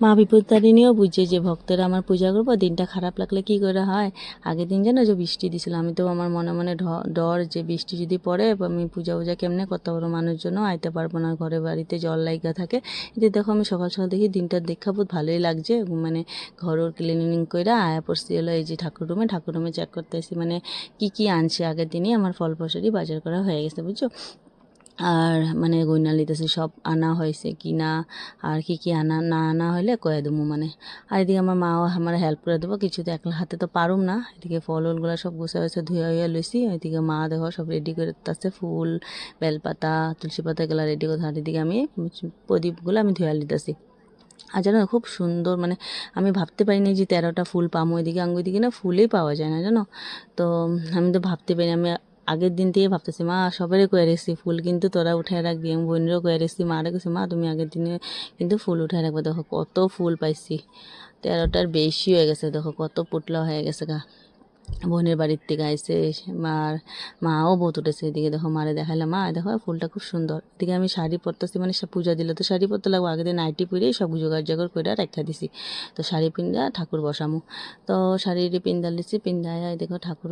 মা বিপত্তারিণীও বুঝে যে ভক্তরা আমার পূজা করবো, দিনটা খারাপ লাগলে কি করে হয়। আগের দিন জানো যে বৃষ্টি দিছিল, আমি তো আমার মনে মনে ডর যে বৃষ্টি যদি পড়ে আমি পূজা কেমনে করতে পারবো, মানুষজনও আইতে পারবো না, ঘরে বাড়িতে জল লাইগা থাকে। এতে দেখো আমি সকাল সকাল দেখি দিনটা দেখা বহুত ভালোই লাগছে, মানে ঘরের ক্লিনিং করে আয়া পড়ছি হলো এই যে ঠাকুর রুমে চেক করতে আসি, মানে কি কি আনছে আগের দিনই আমার ফল ফসলি বাজার করা হয়ে গেছে বুঝছো। আর মানে গয়না লিতেছে সব আনা হয়েছে কি না, আর কি কি আনা না আনা হলে কয়ে দেবো মানে। আর এদিকে আমার মাও আমার হেল্প করে দেবো, কিছু তো একলা হাতে তো পারুম না। এদিকে ফল উলগুলো সব গুছা গুছা ধুয়ে লইছি, ওইদিকে মা দেখো সব রেডি করে তাছে, ফুল বেলপাতা তুলসী পাতা এগুলো রেডি করে, আর এদিকে আমি প্রদীপগুলো আমি ধুয়ে লিতেছি। আর জানো খুব সুন্দর, মানে আমি ভাবতে পারিনি যে 13টা ফুল পাবো, এদিকে এদিকে না ফুলই পাওয়া যায় না জানো। তো আমি তো ভাবতে পারিনি, আমি আগের দিন থেকে ভাবতেছি মা সবারই কয়ে রেখেছি ফুল কিন্তু তোরা উঠায় রাখবি, আমি বোনেরও কয়ে রেখেছি, মারে কইছি মা তুমি আগের দিনে কিন্তু ফুল উঠায় রাখবে। দেখো কত ফুল পাইছি, 13টার বেশি হয়ে গেছে, দেখো কত পুটলা হয়ে গেছে গা। বোনের বাড়ির থেকে আইসে মাও বহুত উঠেছে। এদিকে দেখো মারে দেখাইলাম, মা দেখো ফুলটা খুব সুন্দর। এদিকে আমি শাড়ি পরতেছি, মানে সব পূজা দিলে তো শাড়ি পরতে লাগবো, আগের দিন নাইটি পরেই সব জোগাড় জোগাড় করে রেখা দিছি। তো শাড়ি পিন্দা ঠাকুর বসামু, তো শাড়ি পিন্দাল দিছি, পিন্দায় দেখো ঠাকুর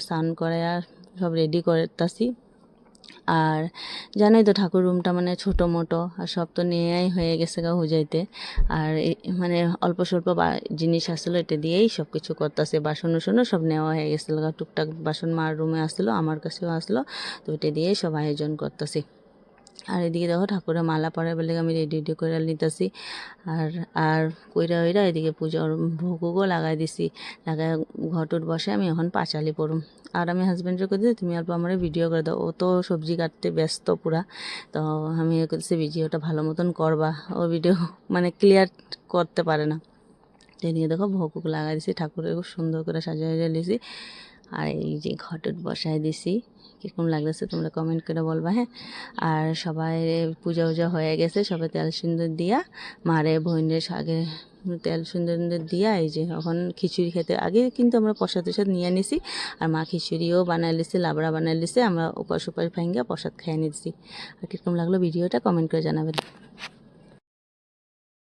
স্নান করে আর সব রেডি করতেছি। আর জানোই তো ঠাকুর রুমটা মানে ছোটো মোটো, আর সব তো নেয়াই হয়ে গেছে গা হুজাইতে। আর মানে অল্প স্বল্প জিনিস আসলো, এটা দিয়েই সব কিছু করতেছে, বাসন উসনও সব নেওয়া হয়ে গেছিলো গা, টুকটাক বাসন মার রুমে আসলো, আমার কাছেও আসলো, তো এটা দিয়েই সব আয়োজন করতেছি। আর এদিকে দেখো ঠাকুরের মালা পরার বলে আমি রেডি করে নিতেছি। আর আর কইরা এদিকে পুজোর ভোগও লাগাই দিছি, লাগাই ঘটুর বসে আমি এখন পাঁচালি পড়ুম। আর আমি হাজব্যান্ডের করে দিই তুমি অল্প আমার ভিডিও করে দাও, ও তো সবজি কাটতে ব্যস্ত পুরা। তো আমি করতেছি ভিডিওটা ভালো মতন করবা, ও ভিডিও মানে ক্লিয়ার করতে পারে না। এদিকে দেখো ভোগ লাগাই দিছি, ঠাকুরের খুব সুন্দর করে সাজিয়ে দিয়েছি। আর এই যে ঘটট বসায় দিছি, কীরকম লাগতেছে তোমরা কমেন্ট করে বলবা হ্যাঁ। আর সবাই পূজা হয়ে গেছে, সবাই তেল সিন্দুর দিয়া মারে বোনের আগে তেল সুন্দর দিয়া এই যে এখন খিচুড়ি খেতে, আগে কিন্তু আমরা প্রসাদ নিয়ে নিছি। আর মা খিচুড়িও বানাই লিছি, লাবড়া বানাই লিছে, আমরা উপাস ভাঙ্গা প্রসাদ খেয়ে নিচ্ছি। আর কীরকম লাগলো ভিডিওটা কমেন্ট করে জানাবেন।